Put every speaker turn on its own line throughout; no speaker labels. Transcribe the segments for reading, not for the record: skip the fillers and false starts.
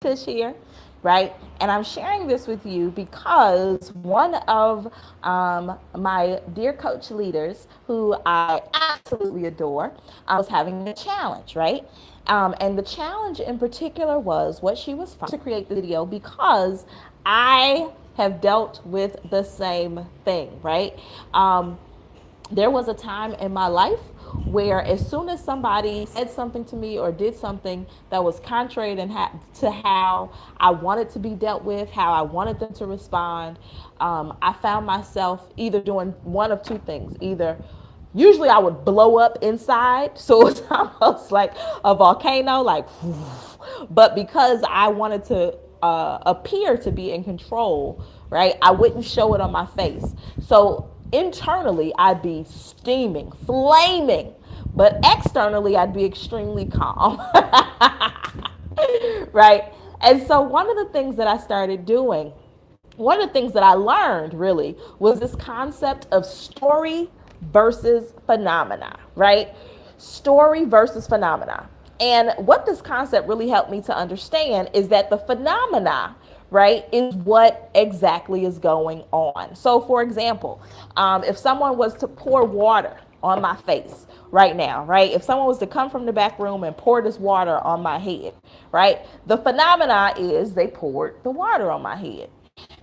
Tish here, right? And I'm sharing this with you because one of my dear coach leaders, who I absolutely adore, was having a challenge, right? And the challenge in particular was what she was to create the video because I have dealt with the same thing, right? There was a time in my life where as soon as somebody said something to me or did something that was contrary to how I wanted to be dealt with, how I wanted them to respond, I found myself either doing one of two things. Either usually I would blow up inside, so it's almost like a volcano, like, but because I wanted to appear to be in control, right, I wouldn't show it on my face. So internally, I'd be steaming, flaming, but externally, I'd be extremely calm, right? And so, one of the things that I started doing, one of the things that I learned really was this concept of story versus phenomena, right? Story versus phenomena. And what this concept really helped me to understand is that the phenomena, right, is what exactly is going on. So, for example, if someone was to pour water on my face right now, right, if someone was to come from the back room and pour this water on my head, right, the phenomena is they poured the water on my head.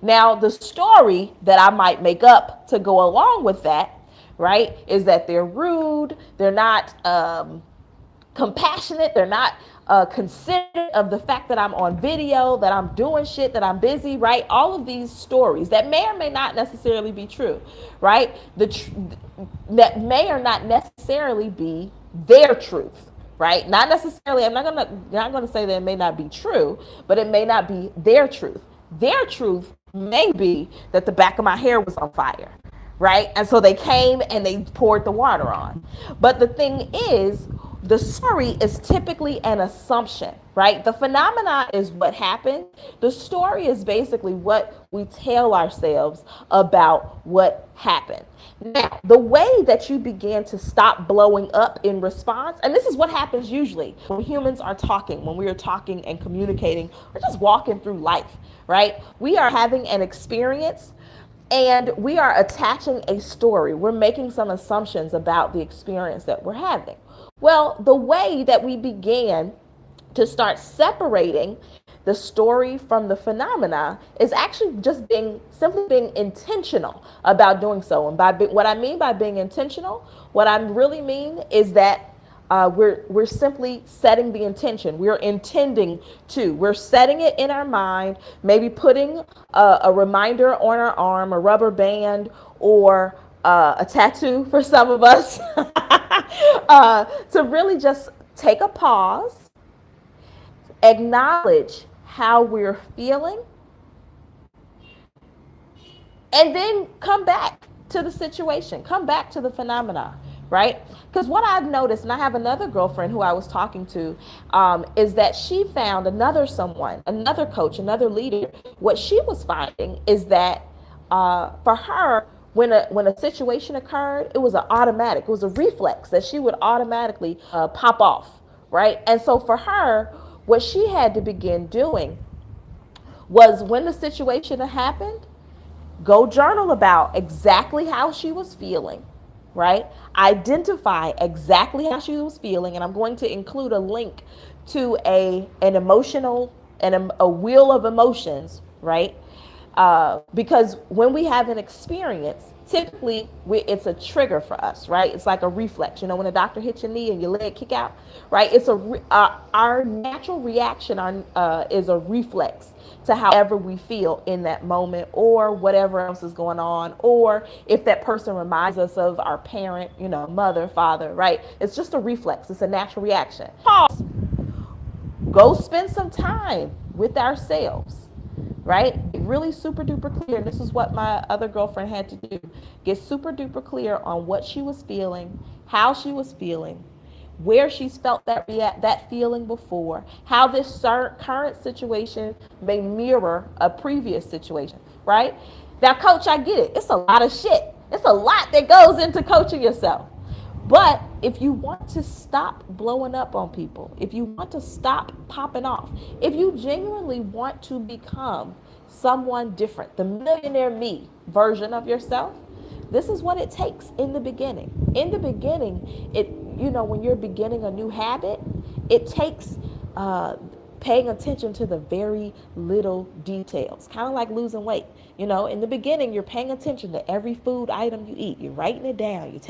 Now, the story that I might make up to go along with that, right, is that they're rude, they're not compassionate, they're not considerate of the fact that I'm on video, that I'm doing shit, that I'm busy, right? All of these stories that may or may not necessarily be true, right? That may or not necessarily be their truth, right? Not necessarily. I'm not gonna say that it may not be true, but it may not be their truth. Their truth may be that the back of my hair was on fire, right? And so they came and they poured the water on. But the thing is, the story is typically an assumption, right? The phenomena is what happened. The story is basically what we tell ourselves about what happened. Now, the way that you begin to stop blowing up in response, and this is what happens usually when humans are talking, when we are talking and communicating, or just walking through life, right? We are having an experience and we are attaching a story. We're making some assumptions about the experience that we're having. Well, the way that we began to start separating the story from the phenomena is actually just simply being intentional about doing so. And what I mean by being intentional, what I really mean is that we're simply setting the intention. We're intending to. We're setting it in our mind, maybe putting a reminder on our arm, a rubber band, or a tattoo for some of us, to really just take a pause, acknowledge how we're feeling, and then come back to the situation, come back to the phenomena, right? Because what I've noticed, and I have another girlfriend who I was talking to, is that she found another coach, another leader. What she was finding is that for her, when a situation occurred, it was it was a reflex that she would automatically pop off, right? And so for her, what she had to begin doing was when the situation happened, go journal about exactly how she was feeling, right? Identify exactly how she was feeling, and I'm going to include a link to an emotional and a wheel of emotions, right? Because when we have an experience, typically it's a trigger for us, right? It's like a reflex. You know, when a doctor hits your knee and your leg kick out, right? It's our natural reaction is a reflex to however we feel in that moment or whatever else is going on, or if that person reminds us of our parent, you know, mother, father, right? It's just a reflex. It's a natural reaction. Pause. Go spend some time with ourselves, right? Get really super duper clear. This is what my other girlfriend had to do. Get super duper clear on what she was feeling, how she was feeling, where she's felt that feeling before, how this current situation may mirror a previous situation, right? Now, coach, I get it. It's a lot of shit. It's a lot that goes into coaching yourself. But if you want to stop blowing up on people, if you want to stop popping off, if you genuinely want to become someone different, the millionaire me version of yourself, this is what it takes in the beginning. In the beginning, when you're beginning a new habit, it takes paying attention to the very little details, kind of like losing weight. In the beginning, you're paying attention to every food item you eat. You're writing it down.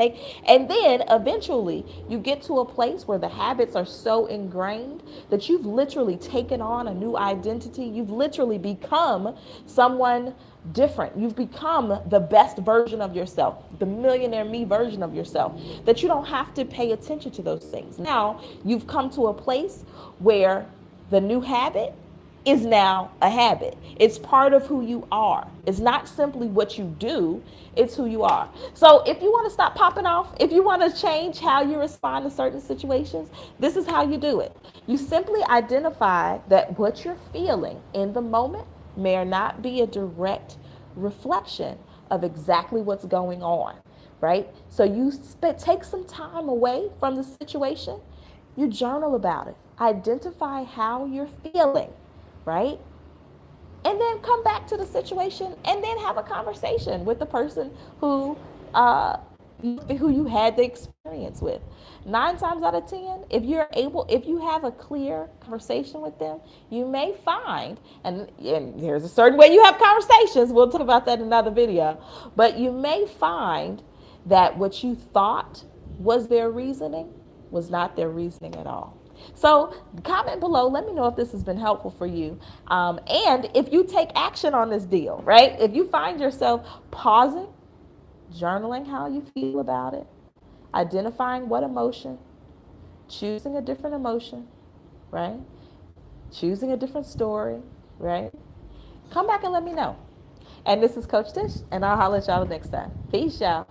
And then eventually you get to a place where the habits are so ingrained that you've literally taken on a new identity. You've literally become someone different. You've become the best version of yourself, the millionaire me version of yourself, that you don't have to pay attention to those things. Now you've come to a place where the new habit is now a habit. It's part of who you are. It's not simply what you do, it's who you are. So if you want to stop popping off, if you want to change how you respond to certain situations, this is how you do it. You simply identify that what you're feeling in the moment may or not be a direct reflection of exactly what's going on, right? So you take some time away from the situation, you journal about it, identify how you're feeling, right? And then come back to the situation and then have a conversation with the person who you had the experience with. 9 times out of 10, if you have a clear conversation with them, you may find, and there's a certain way you have conversations, we'll talk about that in another video, but you may find that what you thought was their reasoning was not their reasoning at all. So comment below, let me know if this has been helpful for you. And if you take action on this deal, right? If you find yourself pausing, journaling how you feel about it, identifying what emotion, choosing a different emotion, right? Choosing a different story, right? Come back and let me know. And this is Coach Tish, and I'll holler at y'all next time. Peace, y'all.